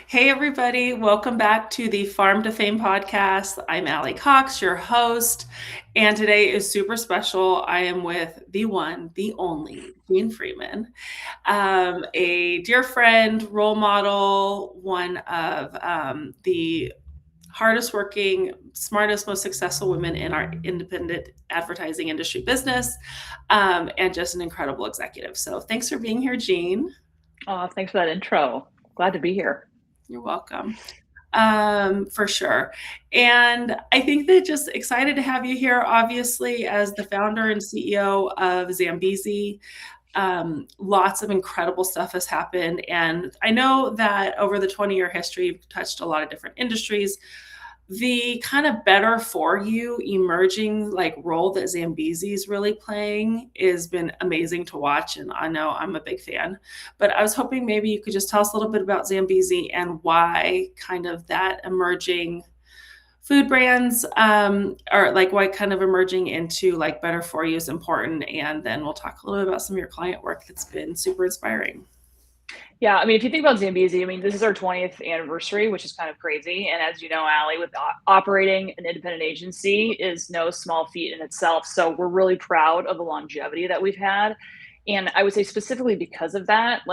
Hey, everybody. Welcome back to the Farm to Fame podcast. I'm Allie Cox, your host. And today is super special. I am with the one, the only Jean Freeman, a dear friend, role model, one of the hardest working, smartest, most successful women in our independent advertising industry business, and just an incredible executive. So thanks for being here, Jean. Oh, thanks for that intro. Glad to be here. You're welcome. For sure. And I think that just excited to have you here, obviously, as the founder and CEO of Zambezi. Lots of incredible stuff has happened. And I know that over the 20-year history, you've touched a lot of different industries. The kind of better for you emerging role that Zambezi is really playing has been amazing to watch, and I know I'm a big fan. But I was hoping maybe you could just tell us a little bit about Zambezi and why kind of that emerging food brands are like why kind of emerging into like better for you is important, and then we'll talk a little bit about some of your client work that's been super inspiring. Yeah, I mean, if you think about Zambezi, I mean, this is our 20th anniversary, which is kind of crazy. And as you know, Allie, with operating an independent agency is no small feat in itself. So we're really proud of the longevity that we've had. And I would say specifically because of that,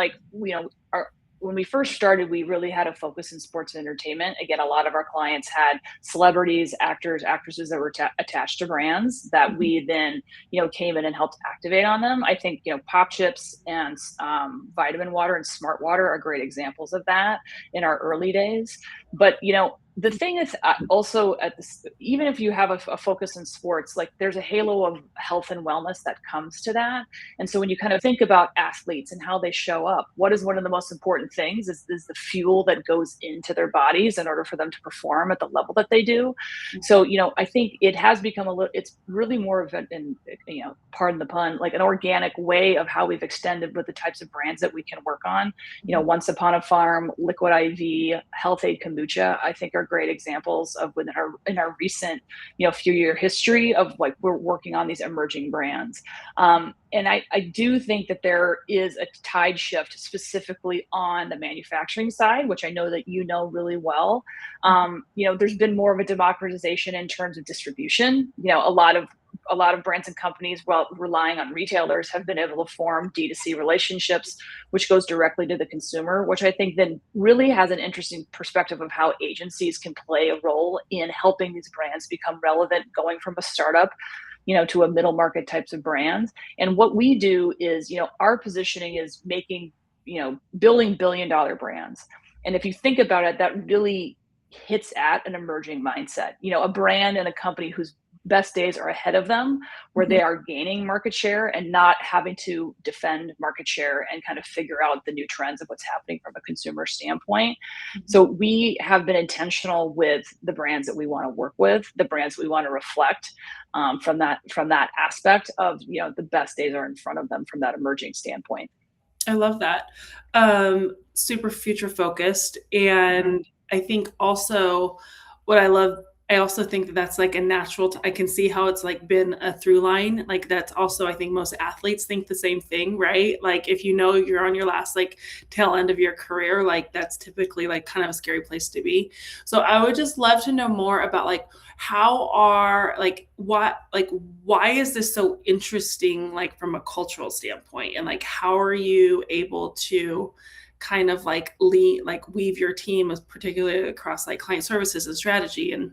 when we first started, we really had a focus in sports and entertainment. Again, a lot of our clients had celebrities, actors, actresses that were attached to brands that we then, came in and helped activate on them. I think, Popchips and Vitamin Water and Smart Water are great examples of that in our early days. But, the thing is also at this, even if you have a focus in sports, like there's a halo of health and wellness that comes to that. And so when you kind of think about athletes and how they show up, what is one of the most important things is the fuel that goes into their bodies in order for them to perform at the level that they do. So, I think it has become it's really more of an, pardon the pun, like an organic way of how we've extended with the types of brands that we can work on. Once Upon a Farm, Liquid IV, Health-Ade Kombucha, I think are great examples of in our recent, few year history of like we're working on these emerging brands. And I do think that there is a tide shift specifically on the manufacturing side, which I know that you know really well. There's been more of a democratization in terms of distribution. A lot of brands and companies, while relying on retailers, have been able to form D2C relationships, which goes directly to the consumer, which I think then really has an interesting perspective of how agencies can play a role in helping these brands become relevant, going from a startup to a middle market types of brands. And what we do is, our positioning is making, building $1 billion brands. And if you think about it, that really hits at an emerging mindset, a brand and a company whose best days are ahead of them, where they are gaining market share and not having to defend market share and kind of figure out the new trends of what's happening from a consumer standpoint. So we have been intentional with the brands that we want to work with, the brands we want to reflect from that aspect of, the best days are in front of them from that emerging standpoint. I love that. Super future focused. And I think also what I also think that that's like a natural, I can see how it's like been a through line. Like that's also, I think most athletes think the same thing, right? Like if you know you're on your last like tail end of your career, like that's typically like kind of a scary place to be. So I would just love to know more about like why is this so interesting, like from a cultural standpoint, and like how are you able to kind of like weave your team, particularly across like client services and strategy, and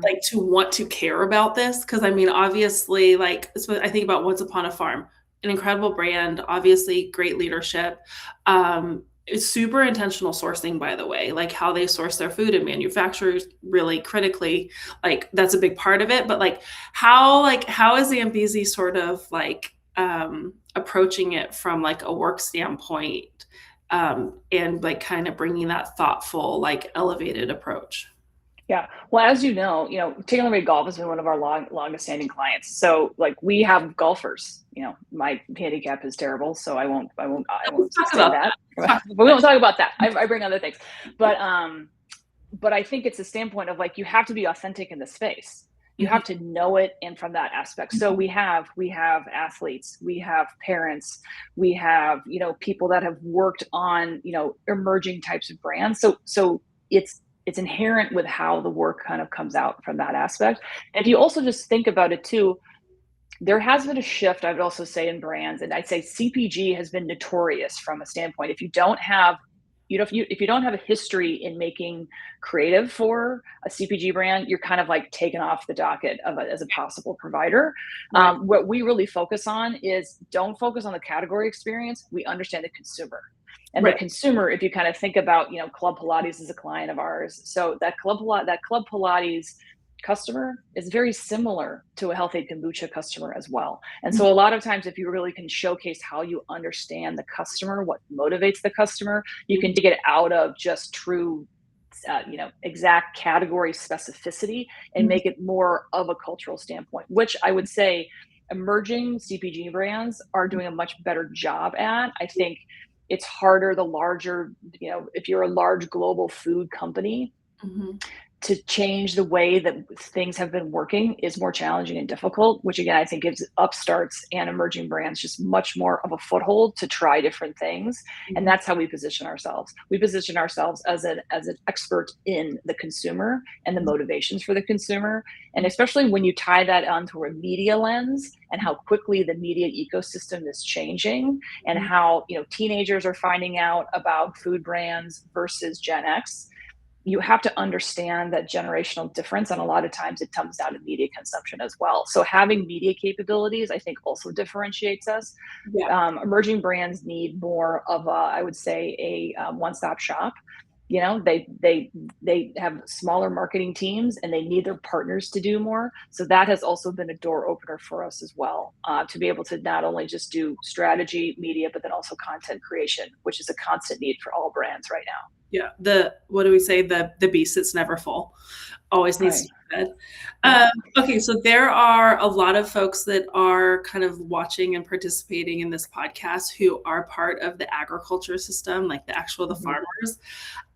like to want to care about this? Because I mean, obviously, like I think about Once Upon a Farm, an incredible brand, obviously great leadership. It's super intentional sourcing, by the way, like how they source their food and manufacturers really critically, like that's a big part of it. But how is Zambezi sort of like approaching it from like a work standpoint, and like kind of bringing that thoughtful, like elevated approach? Yeah. Well, as Taylor Made Golf has been one of our longest standing clients. So like we have golfers, my handicap is terrible, so I won't Let's talk say about that. that. But we won't talk about that. I bring other things. But I think it's a standpoint of like, you have to be authentic in the space. You have to know it, and from that aspect. So we have athletes, we have parents, we have, people that have worked on, emerging types of brands. So it's inherent with how the work kind of comes out from that aspect. And if you also just think about it too, there has been a shift, I would also say, in brands, and I'd say CPG has been notorious from a standpoint. If you don't have, if you don't have a history in making creative for a CPG brand, you're kind of like taken off the docket as a possible provider. Right. What we really focus on is, don't focus on the category experience. We understand the consumer. And the Right. consumer, if you kind of think about, Club Pilates is a client of ours. So that Club Pilates customer is very similar to a Health-Ade kombucha customer as well. And so a lot of times, if you really can showcase how you understand the customer, what motivates the customer, you can get it out of just true, exact category specificity and make it more of a cultural standpoint, which I would say emerging CPG brands are doing a much better job at. I think it's harder the larger, if you're a large global food company, Mhm. to change the way that things have been working is more challenging and difficult, which again, I think gives upstarts and emerging brands just much more of a foothold to try different things. And Mhm. that's how we position ourselves. We position ourselves as an expert in the consumer and the motivations for the consumer. And especially when you tie that onto a media lens and how quickly the media ecosystem is changing, and how, teenagers are finding out about food brands versus Gen X, you have to understand that generational difference. And a lot of times it comes down to media consumption as well. So having media capabilities, I think, also differentiates us. Yeah. Emerging brands need more of a, I would say, a one-stop shop. They have smaller marketing teams and they need their partners to do more. So that has also been a door opener for us as well, to be able to not only just do strategy, media, but then also content creation, which is a constant need for all brands right now. Yeah. What do we say? The beast that's never full always needs Right. to be fed. Yeah. Okay, so there are a lot of folks that are kind of watching and participating in this podcast who are part of the agriculture system, like the Mhm. farmers.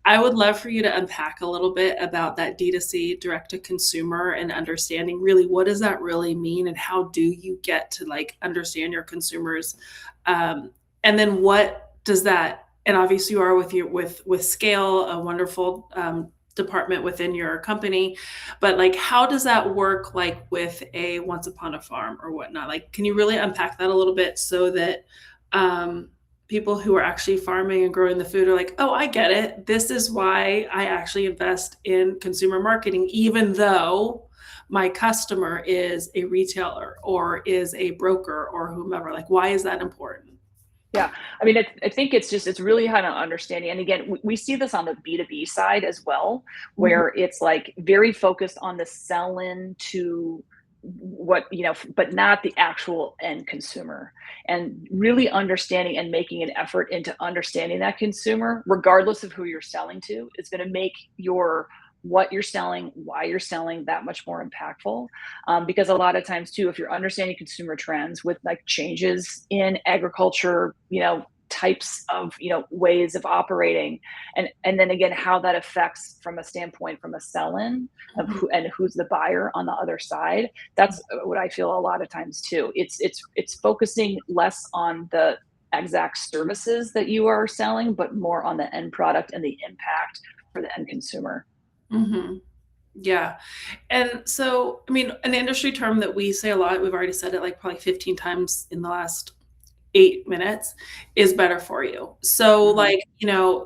I would love for you to unpack a little bit about that D2C, direct to consumer, and understanding really what does that really mean, and how do you get to like understand your consumers, and then what does that, and obviously you are with Scale, a wonderful department within your company, but like how does that work like with a Once Upon a Farm or whatnot? Like, can you really unpack that a little bit so that people who are actually farming and growing the food are like, oh, I get it. This is why I actually invest in consumer marketing, even though my customer is a retailer or is a broker or whomever. Like, why is that important? Yeah. I mean, I think it's really kind of understanding. And again, we see this on the B2B side as well, Mhm. where it's like very focused on the sell in to what, but not the actual end consumer. And really understanding and making an effort into understanding that consumer, regardless of who you're selling to, is going to make your what you're selling, why you're selling, that much more impactful. Because a lot of times too, if you're understanding consumer trends with like changes in agriculture, types of, ways of operating, and then again how that affects from a standpoint from a sell-in of Mhm. who's the buyer on the other side. That's what I feel a lot of times too. It's focusing less on the exact services that you are selling, but more on the end product and the impact for the end consumer. Mhm. Yeah. And so, I mean, an industry term that we say a lot, we've already said it like probably 15 times in the last 8 minutes, is better for you. So, Hmm. like,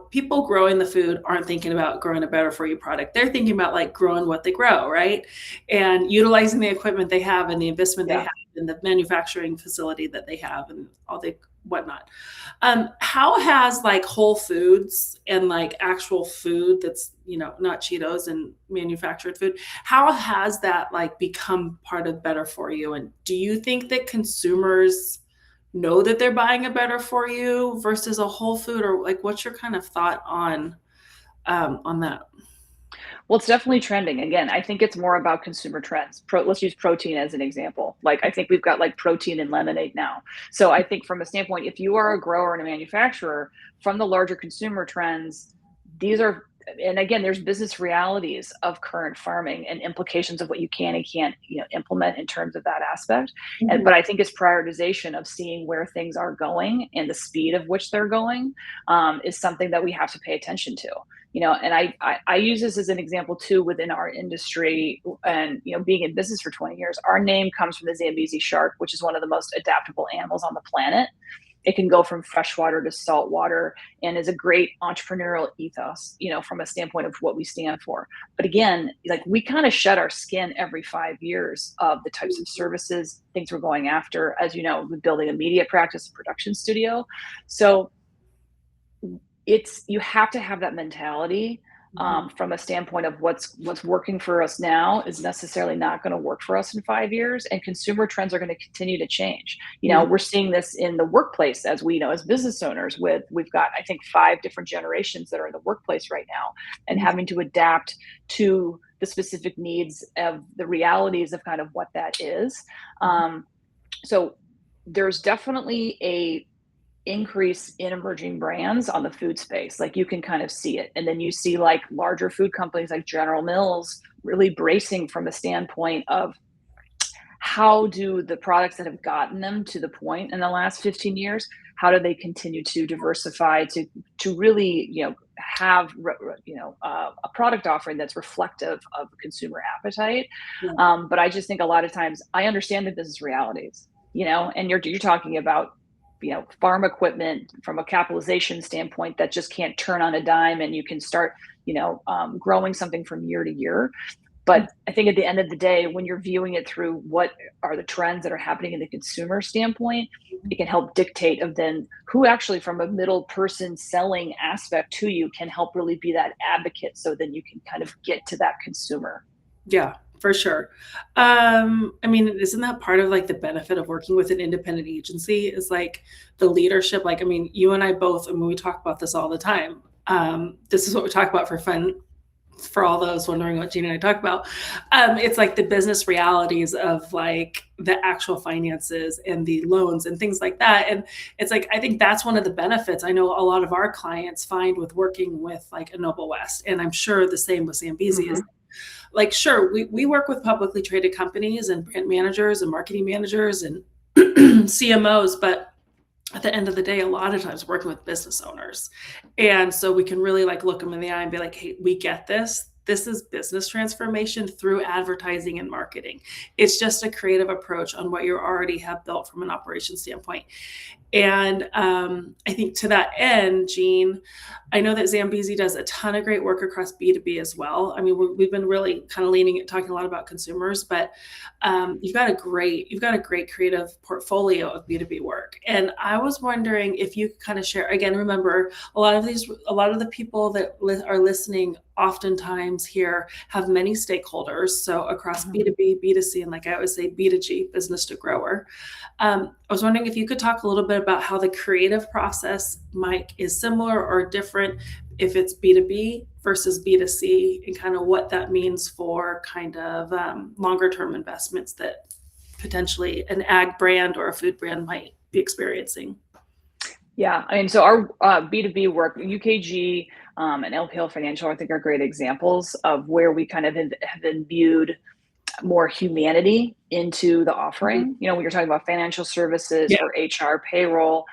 people growing the food aren't thinking about growing a better for you product. They're thinking about like growing what they grow, right? And utilizing the equipment they have and the investment they Yeah. have in the manufacturing facility that they have and all the whatnot. How has like Whole Foods and like actual food that's, not Cheetos and manufactured food, how has that like become part of better for you? And do you think that consumers know that they're buying a better for you versus a whole food, or like what's your kind of thought on that? Well, it's definitely trending. Again, I think it's more about consumer trends. Let's use protein as an example. Like, I think we've got like protein in lemonade now. So I think from a standpoint, if you are a grower and a manufacturer, from the larger consumer trends, these are and again, there's business realities of current farming and implications of what you can and can't, implement in terms of that aspect. Mhm. But I think it's prioritization of seeing where things are going and the speed of which they're going, is something that we have to pay attention to. And I use this as an example too within our industry, and being in business for 20 years, our name comes from the Zambezi shark, which is one of the most adaptable animals on the planet. It can go from freshwater to saltwater and is a great entrepreneurial ethos, from a standpoint of what we stand for. But again, like, we kind of shed our skin every 5 years of the types of services, things we're going after, as you know, with building a media practice, a production studio. So you have to have that mentality, Mhm. from a standpoint of what's working for us now is necessarily not going to work for us in 5 years, and consumer trends are going to continue to change. Yeah. We're seeing this in the workplace, as we know, as business owners. We've got, I think, 5 different generations that are in the workplace right now, and Mhm. having to adapt to the specific needs of the realities of kind of what that is. So there's definitely a increase in emerging brands on the food space. Like, you can kind of see it. And then you see like larger food companies like General Mills really bracing from a standpoint of how do the products that have gotten them to the point in the last 15 years, how do they continue to diversify to really, have a product offering that's reflective of consumer appetite. Yeah. But I just think a lot of times I understand the business realities, and you're talking about farm equipment from a capitalization standpoint that just can't turn on a dime, and you can start growing something from year to year. But I think at the end of the day, when you're viewing it through what are the trends that are happening in the consumer standpoint, it can help dictate of then who actually, from a middle person selling aspect to you, can help really be that advocate, so then you can kind of get to that consumer. Yeah, for sure. I mean, isn't that part of like the benefit of working with an independent agency is like the leadership? Like, I mean, you and I both, I mean, we talk about this all the time. This is what we talk about for fun. For all those wondering what Gina and I talk about, it's like the business realities of like the actual finances and the loans and things like that. And it's like, I think that's one of the benefits I know a lot of our clients find with working with like a Noble West. And I'm sure the same with Zambezi is Hmm. like, sure, we work with publicly traded companies and brand managers and marketing managers and CMOs, but at the end of the day, a lot of times working with business owners. And so we can really like look them in the eye and be like, hey, we get this. This is business transformation through advertising and marketing. It's just a creative approach on what you already have built from an operations standpoint. And I think to that end, Jean, I know that Zambezi does a ton of great work across B2B as well. I mean, we've been really kind of leaning at talking a lot about consumers, but you've got a great creative portfolio of B2B work. And I was wondering if you could kind of share, again, remember a lot of the people that are listening oftentimes here have many stakeholders. So across Mhm. B2B, B2C, and like I always say, B2G, business to grower. I was wondering if you could talk a little bit about how the creative process, Mike, is similar or different if it's B2B versus B2C, and kind of what that means for kind of longer term investments that potentially an ag brand or a food brand might be experiencing. Yeah, I mean, so our B2B work, UKG, and LPL Financial, I think, are great examples of where we kind of have imbued more humanity into the Mhm. offering. When you're talking about financial services Yeah. or HR, payroll,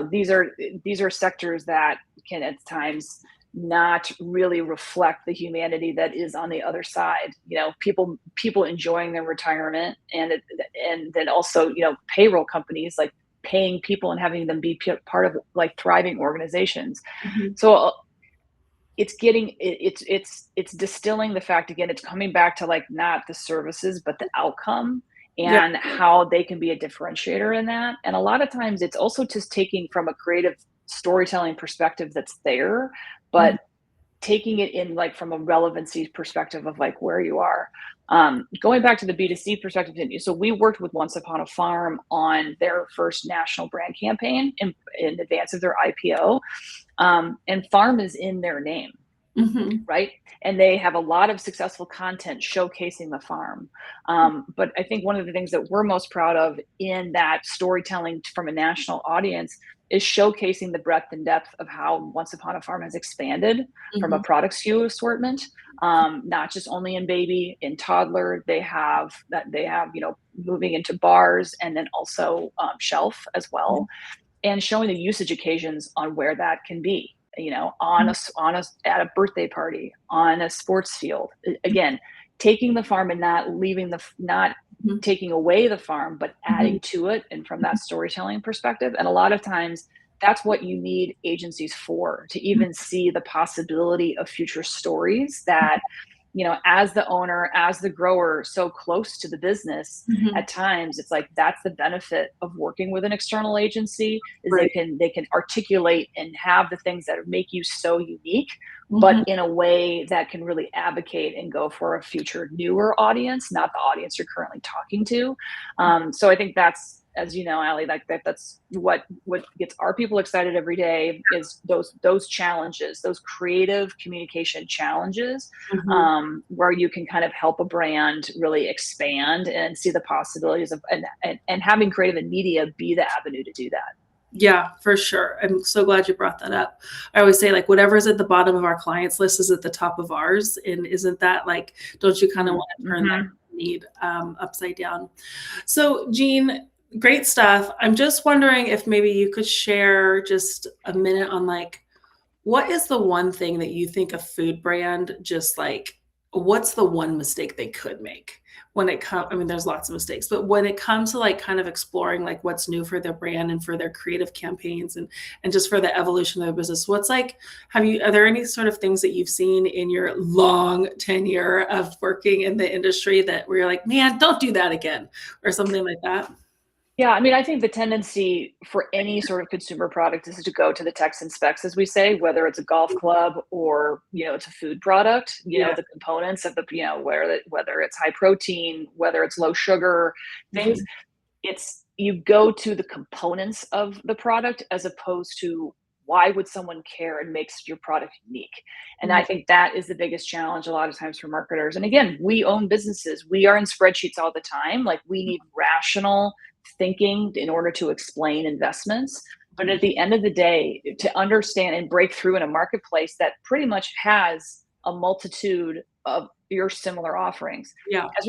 these are sectors that can at times not really reflect the humanity that is on the other side. People enjoying their retirement, and then also payroll companies like paying people and having them be part of like thriving organizations. Mhm. So it's distilling the fact, again, it's coming back to like not the services but the outcome, Yeah. and how they can be a differentiator in that. And a lot of times it's also just taking from a creative storytelling perspective that's there, but Mhm. taking it in like from a relevancy perspective of like where you are. Going back to the B2C perspective, so we worked with Once Upon a Farm on their first national brand campaign in advance of their IPO. And farm is in their name, Mhm. right? And they have a lot of successful content showcasing the farm. But I think one of the things that we're most proud of in that storytelling from a national audience is showcasing the breadth and depth of how Once Upon a Farm has expanded from a Mhm. product SKU assortment, not just only in baby, in toddler. They have moving into bars and then also shelf as well, and showing the usage occasions on where that can be. On a at a birthday party, on a sports field. Again, taking the farm and not Mhm. taking away the farm, but Mhm. adding to it, and from that storytelling perspective. And a lot of times, that's what you need agencies for, to even see the possibility of future stories that, as the owner, as the grower, so close to the business, Mhm. at times it's like that's the benefit of working with an external agency, is they Right. can articulate and have the things that make you so unique, but Mhm. in a way that can really advocate and go for a future newer audience, not the audience you're currently talking to. So I think that's, as you know, Allie, like that's what gets our people excited every day, is those challenges, those creative communication challenges, Mhm. where you can kind of help a brand really expand and see the possibilities of, and having creative and media be the avenue to do that. Yeah, for sure. I'm so glad you brought that up. I always say, like, whatever's at the bottom of our clients list is at the top of ours. And isn't that like, don't you kind of want to turn that Mm-hmm. need upside down? So, Jean, great stuff. I'm just wondering if maybe you could share just a minute on like, what is the one thing that you think a food brand just like, what's the one mistake they could make when it comes? I mean, there's lots of mistakes, but when it comes to like kind of exploring like what's new for their brand and for their creative campaigns and just for the evolution of their business, what's like, are there any sort of things that you've seen in your long tenure of working in the industry that where you're like, man, don't do that again, or something like that? Yeah, I mean, I think the tendency for any sort of consumer product is to go to the text and specs, as we say, whether it's a golf club or, it's a food product. Yeah. The components of the, whether it's high protein, whether it's low sugar, things. Mhm. It's, you go to the components of the product as opposed to why would someone care, and makes your product unique. And I Mhm. think that is the biggest challenge a lot of times for marketers. And again, we own businesses. We are in spreadsheets all the time. Like, we need rational thinking in order to explain investments. But at the end of the day, to understand and break through in a marketplace that pretty much has a multitude of your similar offerings. Yeah. As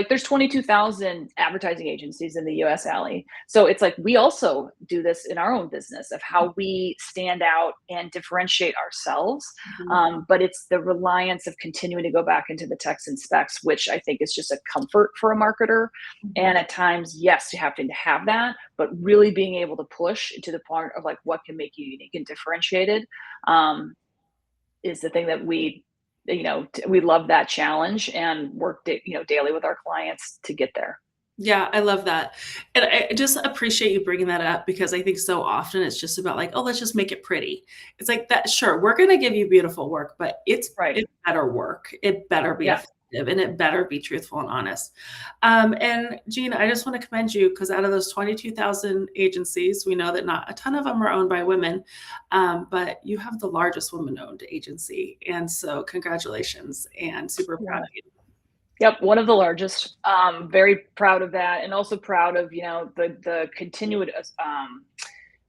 there's 22,000 advertising agencies in the US, Alley. So it's like we also do this in our own business of how we stand out and differentiate ourselves. Mhm. But it's the reliance of continuing to go back into the text and specs, which I think is just a comfort for a marketer. Mhm. And at times, yes, you have to have that, but really being able to push to the point of like what can make you unique and differentiated, um, is the thing that we love that challenge, and work daily with our clients to get there. Yeah, I love that. And I just appreciate you bringing that up because I think so often it's just about like, oh, let's just make it pretty. It's like that, sure, we're going to give you beautiful work, but Right. it better work. It better be Yeah. effective and it better be truthful and honest. And Gina, I just want to commend you because out of those 22,000 agencies, we know that not a ton of them are owned by women, but you have the largest woman-owned agency. And so congratulations and super proud Yeah. of you. Yep, one of the largest. Very proud of that, and also proud of the continued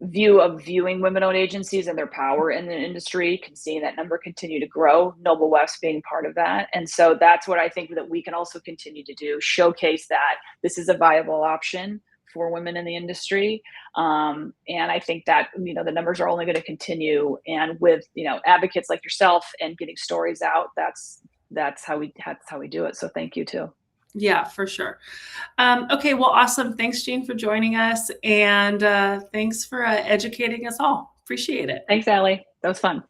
view of viewing women-owned agencies and their power in the industry, can see that number continue to grow. Noble West being part of that, and so that's what I think that we can also continue to do: showcase that this is a viable option for women in the industry. And I think that the numbers are only going to continue, and with advocates like yourself and getting stories out, that's how we do it. So thank you too. Yeah, for sure. Okay, well, awesome. Thanks, Jean, for joining us. And thanks for educating us all. Appreciate it. Thanks, Allie. That was fun.